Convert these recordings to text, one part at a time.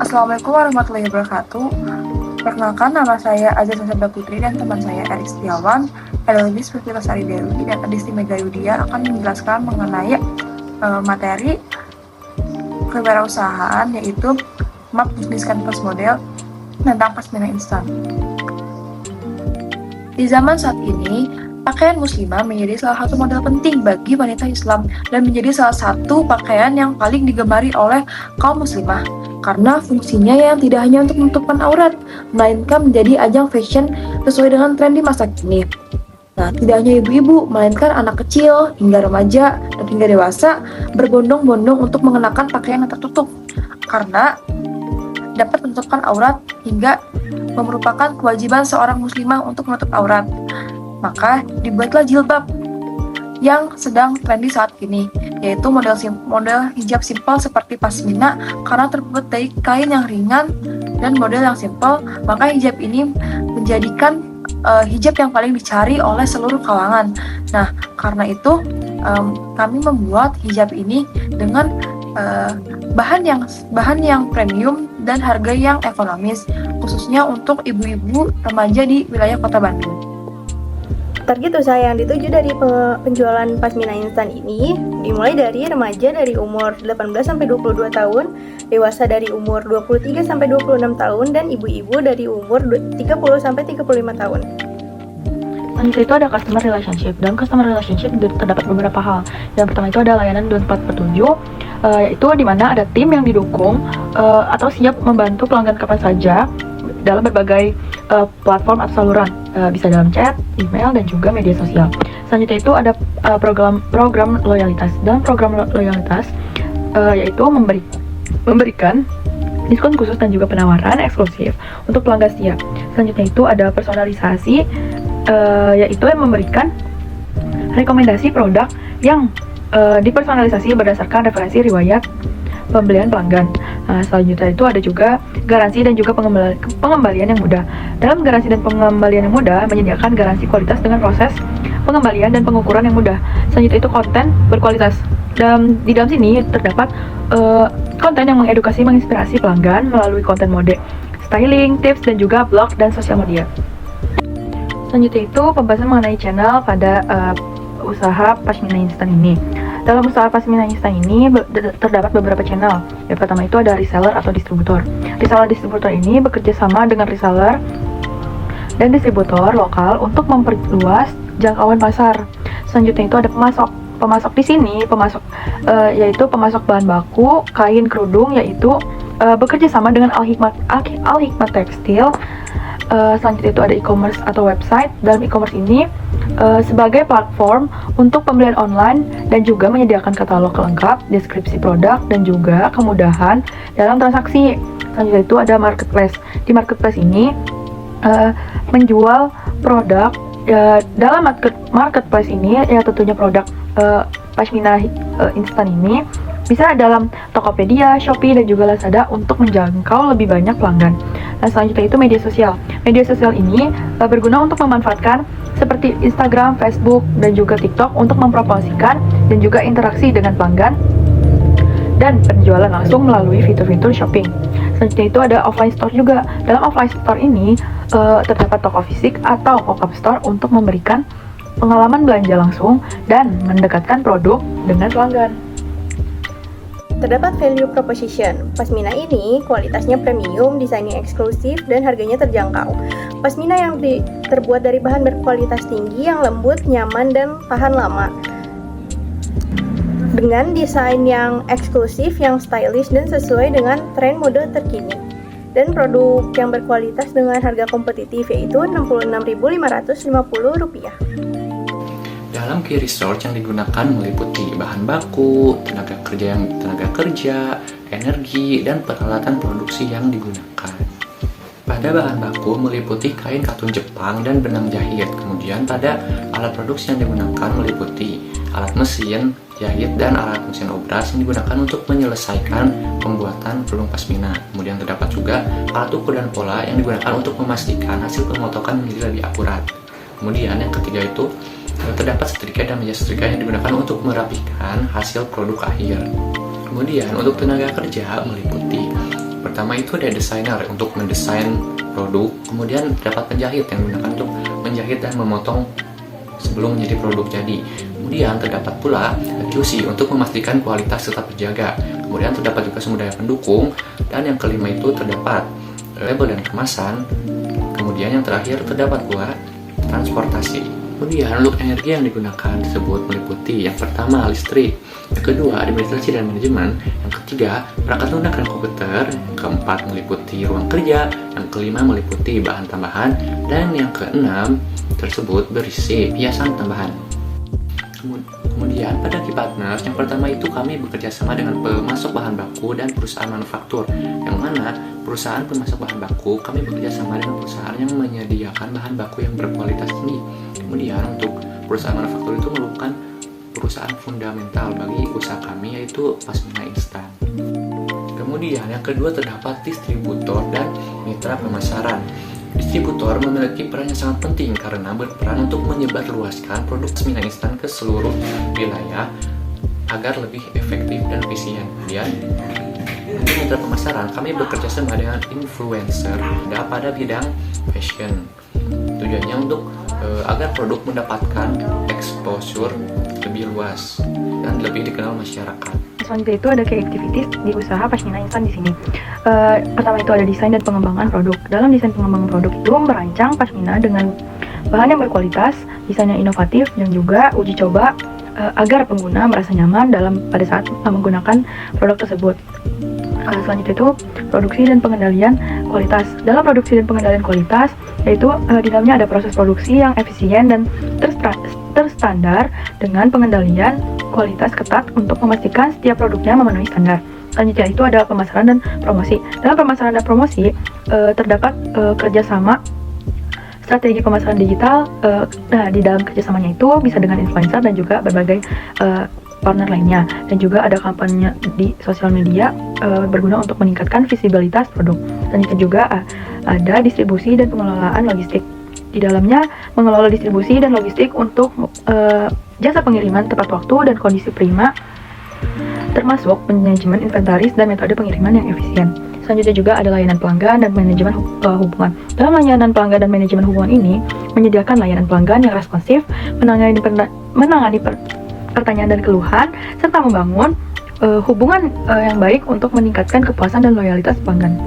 Assalamualaikum warahmatullahi wabarakatuh. Perkenalkan, nama saya Azza Sabda Putri dan teman saya Erik Setiawan, Elonis Putri Lestari Dewi dan Adisti Mega Yudia akan menjelaskan mengenai materi kewirausahaan, yaitu Map Bisnis Canvas Model tentang pasmina instan. Di zaman saat ini, pakaian muslimah menjadi salah satu model penting bagi wanita Islam dan menjadi salah satu pakaian yang paling digemari oleh kaum muslimah karena fungsinya yang tidak hanya untuk menutupkan aurat, melainkan menjadi ajang fashion sesuai dengan tren di masa kini. Nah, tidak hanya ibu-ibu, melainkan anak kecil, hingga remaja, dan hingga dewasa berbondong-bondong untuk mengenakan pakaian yang tertutup karena dapat menutupkan aurat hingga merupakan kewajiban seorang muslimah untuk menutup aurat. Maka dibuatlah jilbab yang sedang trendy saat ini, yaitu model hijab simpel seperti pasmina karena terbuat dari kain yang ringan dan model yang simpel. Maka hijab ini menjadikan hijab yang paling dicari oleh seluruh kalangan. Nah, karena itu kami membuat hijab ini dengan bahan yang premium dan harga yang ekonomis, khususnya untuk ibu-ibu remaja di wilayah Kota Bandung. Target usaha yang dituju dari penjualan pasmina instan ini dimulai dari remaja dari umur 18-22 tahun, dewasa dari umur 23-26 tahun, dan ibu-ibu dari umur 30-35 tahun. Selanjutnya itu ada customer relationship. Dalam customer relationship terdapat beberapa hal. Yang pertama itu ada layanan 24/7, yaitu di mana ada tim yang didukung atau siap membantu pelanggan kapan saja dalam berbagai platform atau saluran, bisa dalam chat, email, dan juga media sosial. Selanjutnya itu ada program loyalitas. Dalam program loyalitas yaitu memberikan diskon khusus dan juga penawaran eksklusif untuk pelanggan setia. Selanjutnya itu ada personalisasi, yaitu yang memberikan rekomendasi produk yang dipersonalisasi berdasarkan referensi riwayat pembelian pelanggan. Selanjutnya itu ada juga garansi dan juga pengembalian yang mudah. Dalam garansi dan pengembalian yang mudah menyediakan garansi kualitas dengan proses pengembalian dan pengukuran yang mudah. Selanjutnya itu konten berkualitas. Di dalam sini terdapat konten yang mengedukasi, menginspirasi pelanggan melalui konten mode, styling, tips, dan juga blog dan sosial media. Selanjutnya itu pembahasan mengenai channel pada usaha pasmina instan ini. Dalam usaha pasmina instan ini terdapat beberapa channel. Yang pertama itu ada reseller atau distributor. Reseller-distributor ini bekerja sama dengan reseller dan distributor lokal untuk memperluas jangkauan pasar. Selanjutnya itu ada pemasok. Pemasok di sini, yaitu pemasok bahan baku, kain kerudung, yaitu bekerja sama dengan Al-Hikmat Tekstil. Selanjutnya itu ada e-commerce atau website. Dalam e-commerce ini sebagai platform untuk pembelian online dan juga menyediakan katalog lengkap, deskripsi produk, dan juga kemudahan dalam transaksi. Selanjutnya itu ada marketplace. Di marketplace ini menjual produk. Dalam marketplace ini ya tentunya produk pasmina instan ini bisa dalam Tokopedia, Shopee, dan juga Lazada untuk menjangkau lebih banyak pelanggan. Nah, selanjutnya itu media sosial. Media sosial ini berguna untuk memanfaatkan seperti Instagram, Facebook, dan juga TikTok untuk mempromosikan dan juga interaksi dengan pelanggan dan penjualan langsung melalui fitur-fitur shopping. Selanjutnya itu ada offline store juga. Dalam offline store ini terdapat toko fisik atau pop-up store untuk memberikan pengalaman belanja langsung dan mendekatkan produk dengan pelanggan. Terdapat value proposition. Pasmina ini kualitasnya premium, desainnya eksklusif, dan harganya terjangkau. Pasmina yang terbuat dari bahan berkualitas tinggi yang lembut, nyaman, dan tahan lama. Dengan desain yang eksklusif, yang stylish, dan sesuai dengan tren mode terkini. Dan produk yang berkualitas dengan harga kompetitif yaitu Rp66.550. Dalam key resource yang digunakan meliputi bahan baku, tenaga kerja, energi, dan peralatan produksi yang digunakan. Pada bahan baku meliputi kain katun Jepang dan benang jahit. Kemudian pada alat produksi yang digunakan meliputi alat mesin jahit dan alat mesin obras yang digunakan untuk menyelesaikan pembuatan pelung pasmina. Kemudian terdapat juga alat ukur dan pola yang digunakan untuk memastikan hasil pemotokan menjadi lebih akurat. Kemudian yang ketiga itu terdapat setrika dan meja setrika yang digunakan untuk merapikan hasil produk akhir. Kemudian untuk tenaga kerja meliputi Pertama itu ada desainer untuk mendesain produk, kemudian terdapat penjahit yang digunakan untuk menjahit dan memotong sebelum menjadi produk jadi. Kemudian terdapat pula QC untuk memastikan kualitas tetap terjaga. Kemudian terdapat juga sumber daya pendukung, dan yang kelima itu terdapat label dan kemasan. Kemudian yang terakhir terdapat pula transportasi. Kemudian look energi yang digunakan tersebut meliputi yang pertama listrik, yang kedua administrasi dan manajemen, yang ketiga perangkat lunak dan komputer, yang keempat meliputi ruang kerja, yang kelima meliputi bahan tambahan, dan yang keenam tersebut berisi hiasan tambahan. Kemudian pada Key Partners, yang pertama itu kami bekerja sama dengan pemasok bahan baku dan perusahaan manufaktur, yang mana perusahaan pemasok bahan baku kami bekerja sama dengan perusahaan yang menyediakan bahan baku yang berkualitas tinggi. Kemudian untuk perusahaan manufaktur itu merupakan perusahaan fundamental bagi usaha kami, yaitu Pasmina Instan. Kemudian yang kedua terdapat distributor dan mitra pemasaran. Distributor memiliki peran yang sangat penting karena berperan untuk menyebarluaskan produk Pasmina Instan ke seluruh wilayah agar lebih efektif dan efisien. Kemudian untuk mitra pemasaran, kami bekerja sama dengan influencer pada bidang fashion. Tujuannya untuk agar produk mendapatkan exposure lebih luas dan lebih dikenal masyarakat. Selanjutnya itu ada key activities di usaha Pasmina Instan di sini. Pertama itu ada desain dan pengembangan produk. Dalam desain pengembangan produk itu merancang Pasmina dengan bahan yang berkualitas, desain yang inovatif, dan juga uji coba agar pengguna merasa nyaman pada saat menggunakan produk tersebut. Selanjutnya itu produksi dan pengendalian kualitas. Dalam produksi dan pengendalian kualitas, yaitu di dalamnya ada proses produksi yang efisien dan terstandar dengan pengendalian kualitas ketat untuk memastikan setiap produknya memenuhi standar. Selanjutnya itu ada pemasaran dan promosi. Dalam pemasaran dan promosi terdapat kerjasama strategi pemasaran digital. Di dalam kerjasamanya itu bisa dengan influencer dan juga berbagai partner lainnya, dan juga ada kampanye di sosial media berguna untuk meningkatkan visibilitas produk. Selanjutnya juga ada distribusi dan pengelolaan logistik. Di dalamnya mengelola distribusi dan logistik untuk jasa pengiriman tepat waktu dan kondisi prima, termasuk manajemen inventaris dan metode pengiriman yang efisien. Selanjutnya juga ada layanan pelanggan dan manajemen hubungan. Dalam layanan pelanggan dan manajemen hubungan ini menyediakan layanan pelanggan yang responsif, menangani pertanyaan dan keluhan, serta membangun hubungan yang baik untuk meningkatkan kepuasan dan loyalitas pelanggan.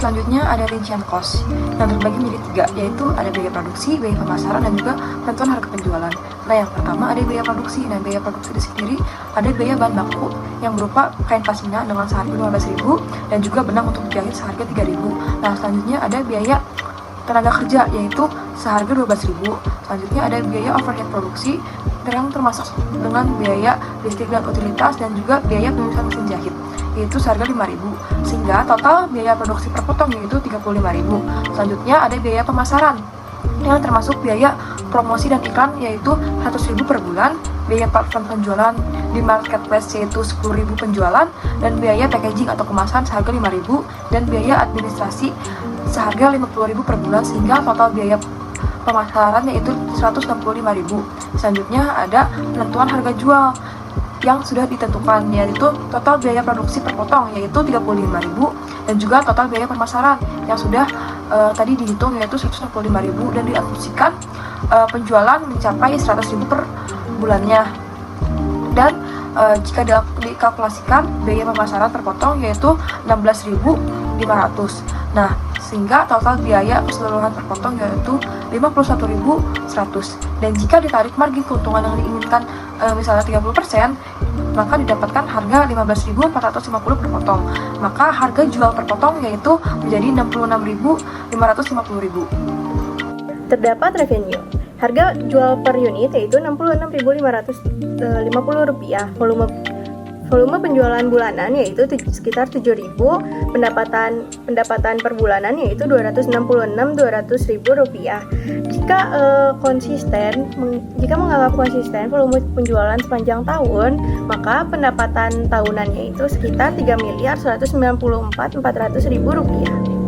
Selanjutnya ada rincian cost yang terbagi menjadi 3, yaitu ada biaya produksi, biaya pemasaran, dan juga penentuan harga penjualan. Nah, yang pertama ada biaya produksi. Nah, biaya produksi di sendiri ada biaya bahan baku yang berupa kain pasmina dengan seharga 15.000 dan juga benang untuk jahit seharga 3.000. Nah, selanjutnya ada biaya tenaga kerja yaitu seharga 12.000. Selanjutnya ada biaya overhead produksi yang termasuk dengan biaya listrik dan utilitas, dan juga biaya pemeriksaan mesin jahit yaitu seharga 5.000, sehingga total biaya produksi per potong yaitu 35.000. Selanjutnya ada biaya pemasaran yang termasuk biaya promosi dan iklan yaitu 100.000 per bulan, biaya platform penjualan di marketplace yaitu 10.000 penjualan, dan biaya packaging atau kemasan seharga 5.000, dan biaya administrasi seharga 50.000 per bulan, sehingga total biaya pemasaran yaitu 165.000. Selanjutnya ada penentuan harga jual yang sudah ditentukan, yaitu total biaya produksi per potong yaitu 35.000, dan juga total biaya pemasaran yang sudah tadi dihitung yaitu 165.000, dan diasumsikan penjualan mencapai 100.000 per bulannya. Dan jika dikalkulasikan biaya pemasaran per potong yaitu 16.500. Nah, sehingga total biaya keseluruhan per potong yaitu 51.100. Dan jika ditarik margin keuntungan yang diinginkan misalnya 30%, maka didapatkan harga 15.450 per potong. Maka harga jual per potong yaitu menjadi 66.550.000. Terdapat revenue. Harga jual per unit yaitu Rp66.550. Volume penjualan bulanan yaitu sekitar 7.000. Pendapatan per bulanan yaitu Rp266.200.000. Jika menganggap konsisten volume penjualan sepanjang tahun, maka pendapatan tahunannya itu sekitar Rp3.194.400.000.